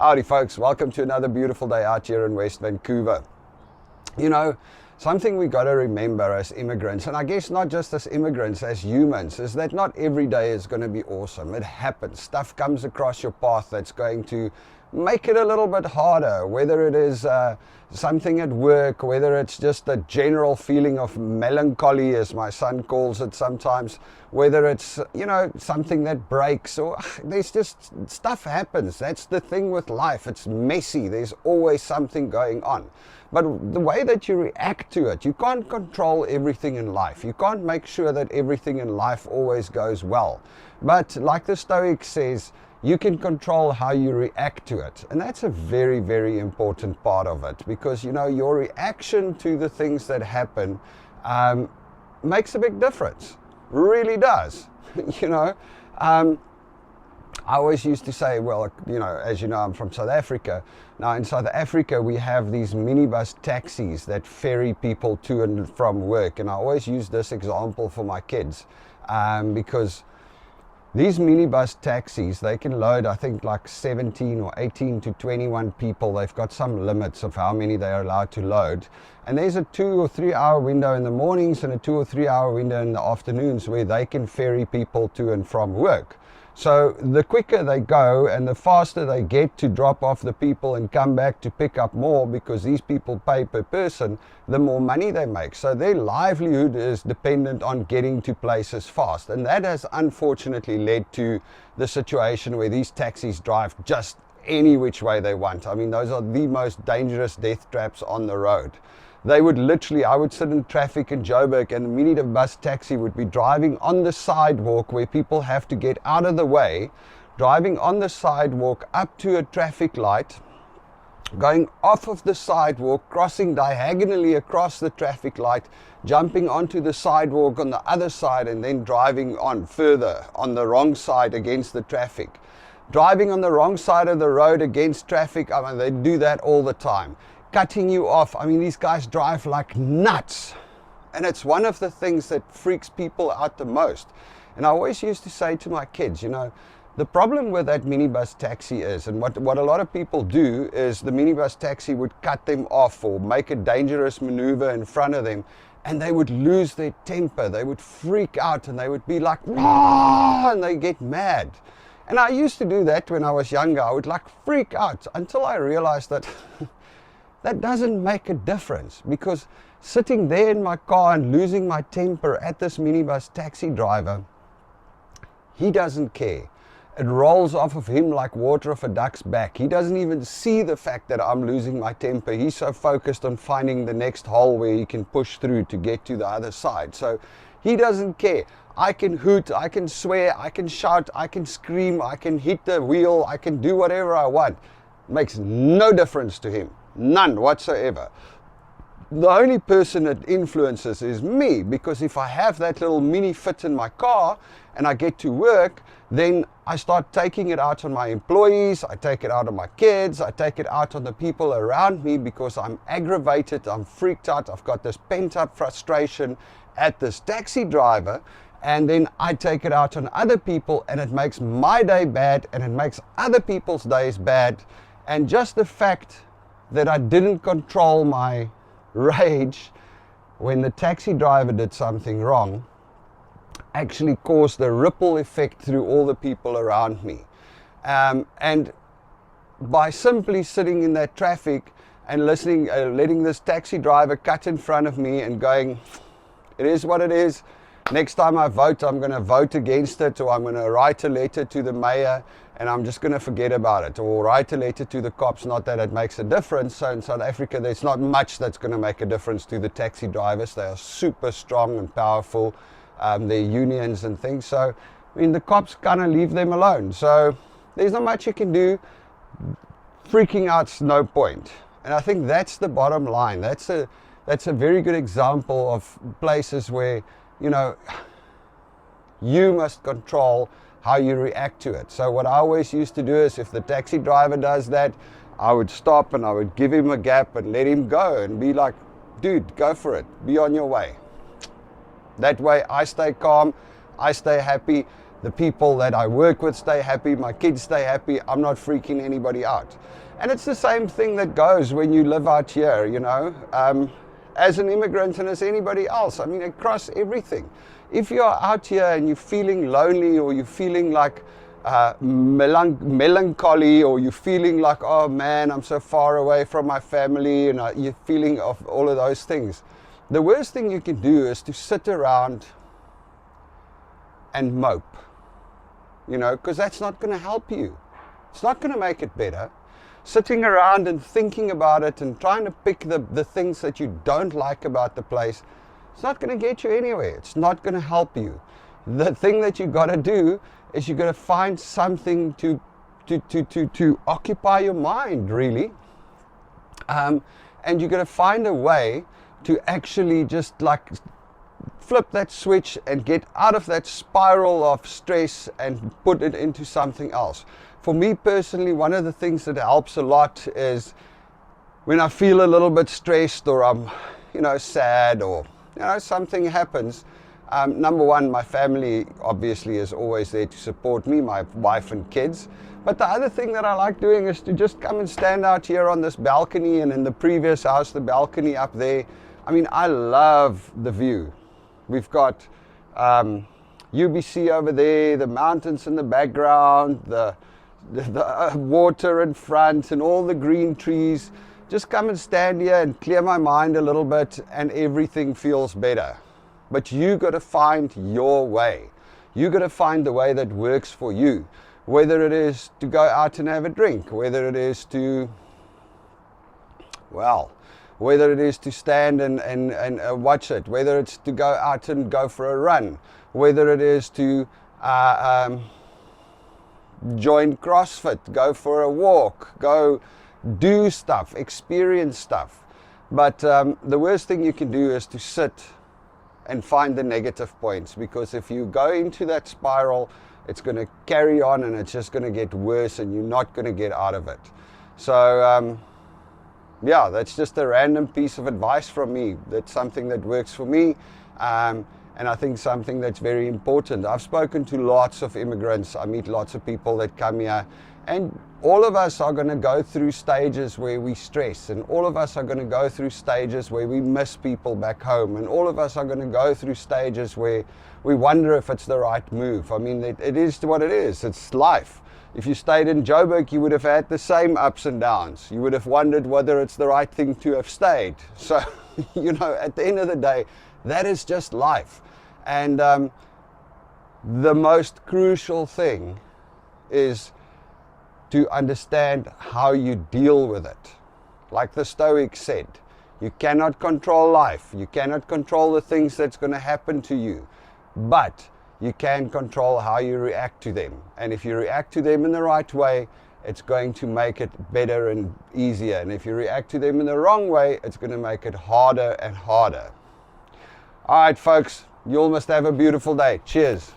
Howdy folks, welcome to another beautiful day out here in West Vancouver. You know, something we got to remember as immigrants, and I guess not just as immigrants, as humans, is that not every day is going to be awesome. It happens. Stuff comes across your path that's going to make it a little bit harder, whether it is something at work, whether it's just a general feeling of melancholy, as my son calls it sometimes, whether it's, you know, something that breaks, or there's just stuff happens. That's the thing with life. It's messy. There's always something going on. But the way that you react to it, you can't control everything in life. You can't make sure that everything in life always goes well. But like the Stoic says, you can control how you react to it. And that's a very, very important part of it, because, you know, your reaction to the things that happen makes a big difference. Really does. You know, I always used to say, well, you know, as you know, I'm from South Africa. Now in South Africa, we have these minibus taxis that ferry people to and from work. And I always use this example for my kids because these minibus taxis, they can load, I think, like 17 or 18 to 21 people. They've got some limits of how many they are allowed to load. And there's a 2 or 3 hour window in the mornings and a 2 or 3 hour window in the afternoons where they can ferry people to and from work. So the quicker they go and the faster they get to drop off the people and come back to pick up more, because these people pay per person, the more money they make. So their livelihood is dependent on getting to places fast. And that has unfortunately led to the situation where these taxis drive just any which way they want. I mean, those are the most dangerous death traps on the road. They would literally, I would sit in traffic in Joburg and the minibus taxi would be driving on the sidewalk where people have to get out of the way, driving on the sidewalk up to a traffic light, going off of the sidewalk, crossing diagonally across the traffic light, jumping onto the sidewalk on the other side, and then driving on further on the wrong side against the traffic. Driving on the wrong side of the road against traffic, I mean, they do that all the time. Cutting you off. I mean, these guys drive like nuts. And it's one of the things that freaks people out the most. And I always used to say to my kids, you know, the problem with that minibus taxi is, and what a lot of people do is the minibus taxi would cut them off or make a dangerous maneuver in front of them, and they would lose their temper. They would freak out and they would be like, "Rah!" and they get mad. And I used to do that when I was younger. I would like freak out until I realized that that doesn't make a difference, because sitting there in my car and losing my temper at this minibus taxi driver, he doesn't care. It rolls off of him like water off a duck's back. He doesn't even see the fact that I'm losing my temper. He's so focused on finding the next hole where he can push through to get to the other side. So he doesn't care. I can hoot, I can swear, I can shout, I can scream, I can hit the wheel, I can do whatever I want. It makes no difference to him. None whatsoever. The only person it influences is me, because if I have that little mini fit in my car and I get to work, then I start taking it out on my employees, I take it out on my kids, I take it out on the people around me, because I'm aggravated, I'm freaked out, I've got this pent-up frustration at this taxi driver, and then I take it out on other people, and it makes my day bad and it makes other people's days bad. And just the fact that I didn't control my rage when the taxi driver did something wrong actually caused a ripple effect through all the people around me. And by simply sitting in that traffic and listening, letting this taxi driver cut in front of me and going, it is what it is. Next time I vote, I'm going to vote against it, or I'm going to write a letter to the mayor and I'm just going to forget about it, or write a letter to the cops. Not that it makes a difference. So in South Africa, there's not much that's going to make a difference to the taxi drivers. They are super strong and powerful, their unions and things. So, I mean, the cops kind of leave them alone. So there's not much you can do. Freaking out's no point. And I think that's the bottom line. That's a very good example of places where, you know, you must control how you react to it. So what I always used to do is, if the taxi driver does that, I would stop and I would give him a gap and let him go and be like, dude, go for it, be on your way. That way I stay calm, I stay happy, the people that I work with stay happy, my kids stay happy, I'm not freaking anybody out. And it's the same thing that goes when you live out here, you know, as an immigrant and as anybody else. I mean, across everything. If you're out here and you're feeling lonely, or you're feeling like melancholy, or you're feeling like, oh man, I'm so far away from my family, and you're feeling of all of those things, the worst thing you can do is to sit around and mope, you know, because that's not going to help you. It's not going to make it better. Sitting around and thinking about it and trying to pick the things that you don't like about the place, it's not going to get you anywhere. It's not going to help you. The thing that you got to do is you got to find something to occupy your mind, really. And you got to find a way to actually just like flip that switch and get out of that spiral of stress and put it into something else. For me personally, one of the things that helps a lot is when I feel a little bit stressed, or I'm, you know, sad, or, you know, something happens. Number one, my family obviously is always there to support me, my wife and kids. But the other thing that I like doing is to just come and stand out here on this balcony, and in the previous house, the balcony up there. I mean, I love the view. We've got UBC over there, the mountains in the background, the water in front, and all the green trees. Just come and stand here and clear my mind a little bit, and everything feels better. But you got to find your way. You got to find the way that works for you. Whether it is to go out and have a drink, whether it is to, well, whether it is to stand and watch it, whether it's to go out and go for a run, whether it is to join CrossFit, go for a walk, go do stuff, experience stuff. But the worst thing you can do is to sit and find the negative points, because if you go into that spiral, it's going to carry on, and it's just going to get worse, and you're not going to get out of it. So yeah, that's just a random piece of advice from me. That's something that works for me, and I think something that's very important. I've spoken to lots of immigrants. I meet lots of people that come here, and all of us are going to go through stages where we stress, and all of us are going to go through stages where we miss people back home, and all of us are going to go through stages where we wonder if it's the right move. I mean, it is what it is. It's life. If you stayed in Joburg, you would have had the same ups and downs. You would have wondered whether it's the right thing to have stayed. So, you know, at the end of the day, that is just life. And the most crucial thing is to understand how you deal with it. Like the Stoics said, you cannot control life. You cannot control the things that's going to happen to you. But you can control how you react to them. And if you react to them in the right way, it's going to make it better and easier. And if you react to them in the wrong way, it's going to make it harder and harder. All right, folks, you all must have a beautiful day. Cheers.